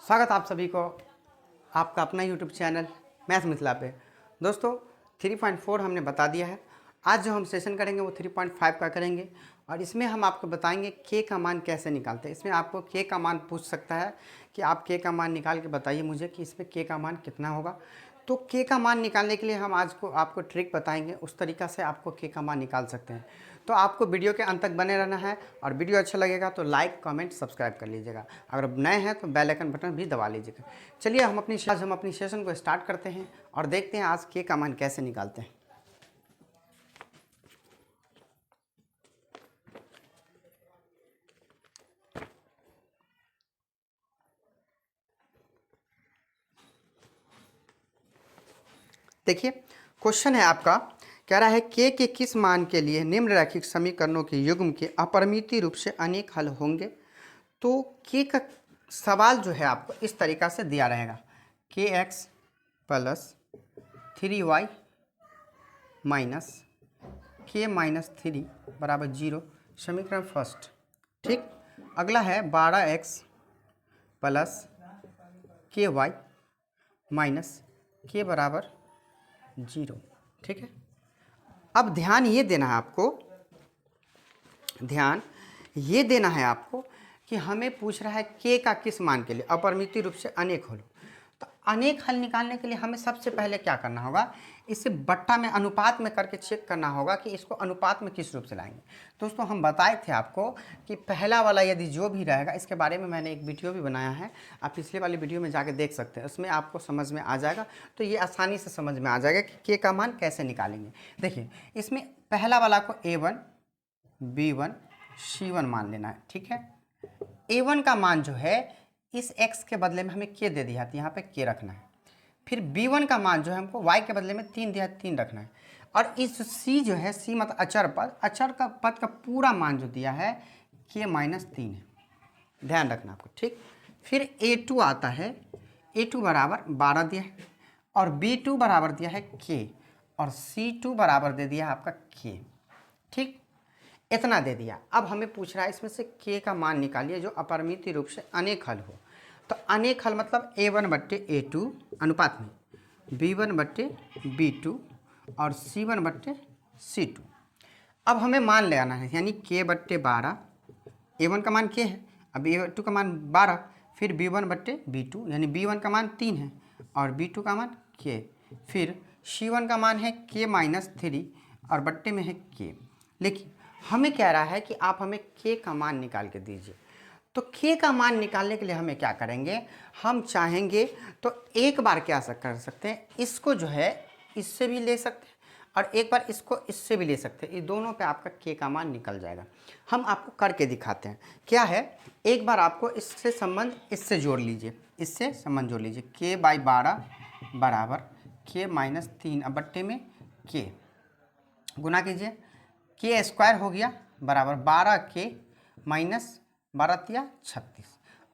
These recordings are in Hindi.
स्वागत आप सभी को आपका अपना यूट्यूब चैनल मैथ मिथिला पे। दोस्तों 3.4 हमने बता दिया है। आज जो हम सेशन करेंगे वो 3.5 का करेंगे और इसमें हम आपको बताएंगे के का मान कैसे निकालते हैं। इसमें आपको के का मान पूछ सकता है कि आप के का मान निकाल के बताइए मुझे कि इसमें के का मान कितना होगा। तो के का मान निकालने के लिए हम आज को आपको ट्रिक बताएंगे, उस तरीक़ा से आपको के का मान निकाल सकते हैं। तो आपको वीडियो के अंत तक बने रहना है और वीडियो अच्छा लगेगा तो लाइक कमेंट सब्सक्राइब कर लीजिएगा। अगर नए हैं तो बेल आइकन बटन भी दबा लीजिएगा। चलिए हम अपनी सेशन को स्टार्ट करते हैं और देखते हैं आज के का मान कैसे निकालते हैं। देखिए क्वेश्चन है आपका, कह रहा है के किस मान के लिए निम्नलिखित समीकरणों के युग्म के अपरिमित रूप से अनेक हल होंगे। तो के का सवाल जो है आपको इस तरीक़ा से दिया रहेगा, के एक्स प्लस 3y माइनस के माइनस 3 बराबर 0, समीकरण फर्स्ट। ठीक, अगला है 12x प्लस के वाई माइनस के बराबर 0। ठीक है, अब ध्यान ये देना है आपको, ध्यान ये देना है आपको कि हमें पूछ रहा है के का किस मान के लिए अपरिमित रूप से अनेक हल। तो अनेक हल निकालने के लिए हमें सबसे पहले क्या करना होगा, इसे बट्टा में अनुपात में करके चेक करना होगा कि इसको अनुपात में किस रूप से लाएंगे। दोस्तों हम बताए थे आपको कि पहला वाला यदि जो भी रहेगा, इसके बारे में मैंने एक वीडियो भी बनाया है, आप पिछले वाली वीडियो में जाके देख सकते हैं, उसमें आपको समझ में आ जाएगा। तो ये आसानी से समझ में आ जाएगा कि के का मान कैसे निकालेंगे। देखिए इसमें पहला वाला को a1 b1 c1 मान लेना है। ठीक है, a1 का मान जो है इस x के बदले में हमें k दे दिया है तो यहाँ पे k रखना है। फिर b1 का मान जो है हमको y के बदले में 3 दिया है, 3 रखना है। और इस c जो है c मतलब अचर पद, अचर का पद का पूरा मान जो दिया है k माइनस 3 है, ध्यान रखना आपको। ठीक, फिर a2 आता है, a2 बराबर 12 दिया है और b2 बराबर दिया है k और c2 बराबर दे दिया है आपका k। ठीक, इतना दे दिया। अब हमें पूछ रहा है इसमें से के का मान निकालिए जो अपरिमित रूप से अनेक हल हो। तो अनेक हल मतलब a1 बट्टे a2 अनुपात में b1 बट्टे b2 और c1 बट्टे c2। अब हमें मान ले आना है, यानी k बट्टे 12, a1 का मान k है, अब a2 का मान 12, फिर b1 बट्टे b2 यानी b1 का मान 3 है और b2 का मान k, फिर c1 का मान है k माइनस 3 और बट्टे में है k। लेकिन हमें कह रहा है कि आप हमें के का मान निकाल के दीजिए। तो के का मान निकालने के लिए हमें क्या करेंगे, हम चाहेंगे तो एक बार क्या कर सकते हैं, इसको जो है इससे भी ले सकते हैं और एक बार इसको इससे भी ले सकते हैं। ये दोनों पे आपका के का मान निकल जाएगा। हम आपको करके दिखाते हैं। क्या है, एक बार आपको इससे संबंध इससे जोड़ लीजिए, इससे संबंध जोड़ लीजिए, के बाई 12 बराबर के माइनस 3 अब बट्टे में के, गुना कीजिए, के स्क्वायर हो गया बराबर 12 के माइनस 12 तिया 36।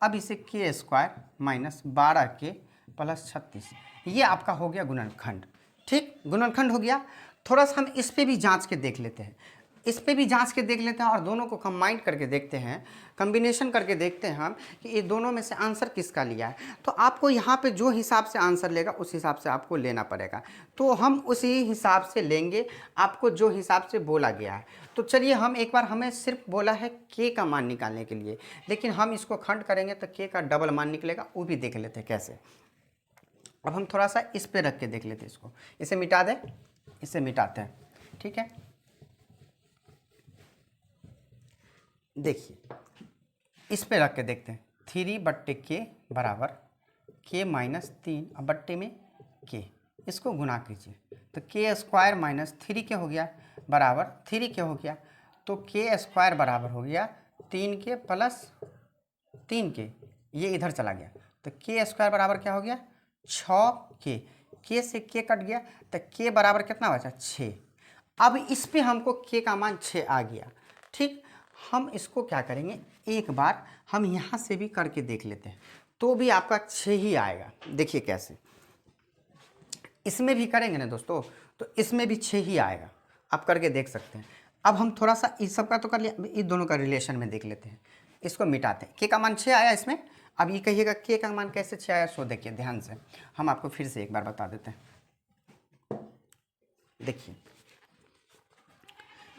अब इसे के स्क्वायर माइनस 12 के प्लस 36, ये आपका हो गया गुणनखंड। ठीक, गुणनखंड हो गया। थोड़ा सा हम इस पे भी जांच के देख लेते हैं, इस पे भी जांच के देख लेते हैं और दोनों को कंबाइन करके देखते हैं, कम्बिनेशन करके देखते हैं हम कि ये दोनों में से आंसर किसका लिया है। तो आपको यहाँ पे जो हिसाब से आंसर लेगा उस हिसाब से आपको लेना पड़ेगा। तो हम उसी हिसाब से लेंगे आपको जो हिसाब से बोला गया है। तो चलिए हम एक बार, हमें सिर्फ बोला है के का मान निकालने के लिए, लेकिन हम इसको खंड करेंगे तो के का डबल मान निकलेगा, वो भी देख लेते हैं कैसे। अब हम थोड़ा सा इस पे रख के देख लेते हैं, इसको इसे मिटा दें, इसे मिटाते हैं। ठीक है, देखिए इस पे रख के देखते हैं, 3 बट्टे के बराबर के माइनस 3 अब बट्टे में के, इसको गुना कीजिए तो के स्क्वायर माइनस 3 के हो गया बराबर 3 के हो गया, तो के स्क्वायर बराबर हो गया 3 के प्लस 3 के, ये इधर चला गया तो के स्क्वायर बराबर क्या हो गया 6 के से के कट गया तो के बराबर कितना बचा 6। अब इस पे हमको के का मान 6 आ गया। ठीक, हम इसको क्या करेंगे, एक बार हम यहाँ से भी करके देख लेते हैं तो भी आपका 6 ही आएगा। देखिए कैसे, इसमें भी करेंगे ना दोस्तों तो इसमें भी 6 ही आएगा, आप करके देख सकते हैं। अब हम थोड़ा सा इस सब का तो कर लिया, इस दोनों का रिलेशन में देख लेते हैं, इसको मिटाते हैं। के का मान 6 आया इसमें, अब ये कहिएगा के का मान कैसे 6 आया, सो देखिए ध्यान से, हम आपको फिर से एक बार बता देते हैं। देखिए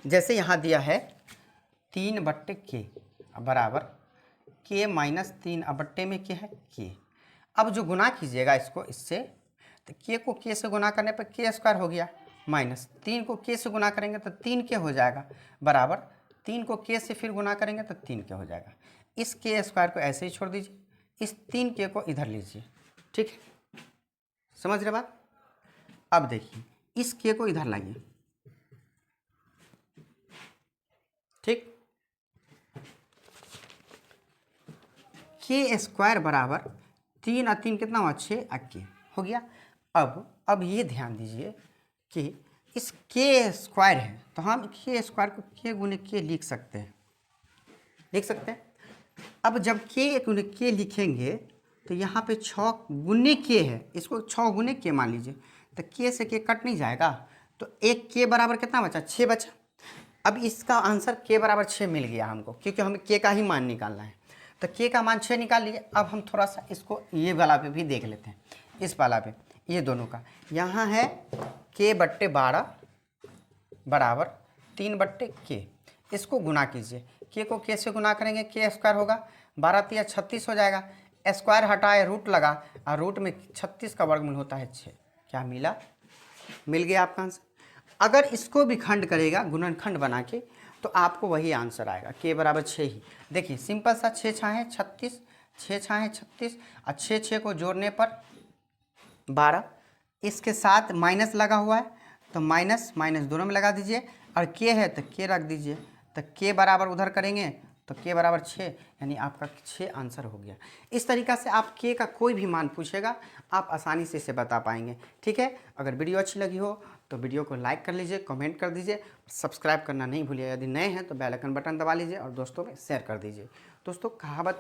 जैसे यहाँ दिया है 3/k बराबर k माइनस 3, अब बट्टे में क्या है k। अब जो गुना कीजिएगा इसको इससे, तो k को k से गुना करने पर k स्क्वायर हो गया, माइनस 3 को k से गुना करेंगे तो 3k हो जाएगा, बराबर 3 को k से फिर गुना करेंगे तो 3k हो जाएगा। इस k स्क्वायर को ऐसे ही छोड़ दीजिए, इस 3k को इधर लीजिए, ठीक है, समझ रहे बात। अब देखिए इस k को इधर लाइए, ठीक, के स्क्वायर बराबर 3 और 3 कितना हुआ 6 के हो गया। अब ये ध्यान दीजिए कि इस के स्क्वायर है तो हम के स्क्वायर को के गुने के लिख सकते हैं, लिख सकते हैं। अब जब के गुने के लिखेंगे तो यहाँ पे 6 गुने के है, इसको 6 गुने के मान लीजिए, तो के से के कट नहीं जाएगा, तो एक के बराबर कितना बचा 6 बचा। अब इसका आंसर के बराबर 6 मिल गया हमको, क्योंकि हमें के का ही मान निकालना है, तो के का मान 6 निकाल लिए। अब हम थोड़ा सा इसको ये वाला पे भी देख लेते हैं, इस वाला पे, ये दोनों का यहाँ है k/12 बराबर 3/k, इसको गुना कीजिए, के को के से गुना करेंगे के स्क्वायर होगा, 12×3 = 36 हो जाएगा, स्क्वायर हटाए रूट लगा और रूट में 36 का वर्गमूल होता है 6, क्या मिला, मिल गया आपका आंसर। अगर इसको भी खंड करेगा गुणनखंड बना के तो आपको वही आंसर आएगा, के बराबर 6 ही। देखिए सिंपल सा 6 छाएँ 36, 6 छाएँ 36 और 6 को जोड़ने पर 12, इसके साथ माइनस लगा हुआ है तो माइनस माइनस दोनों में लगा दीजिए, और के है तो के रख दीजिए, तो के बराबर उधर करेंगे तो के बराबर 6, यानी आपका 6 आंसर हो गया। इस तरीक़ा से आप के का कोई भी मान पूछेगा आप आसानी से इसे बता पाएंगे, ठीक है। अगर वीडियो अच्छी लगी हो तो वीडियो को लाइक कर लीजिए, कमेंट कर दीजिए, सब्सक्राइब करना नहीं भूलिए, यदि नए हैं तो बेल आइकन बटन दबा लीजिए और दोस्तों में शेयर कर दीजिए। दोस्तों कहावत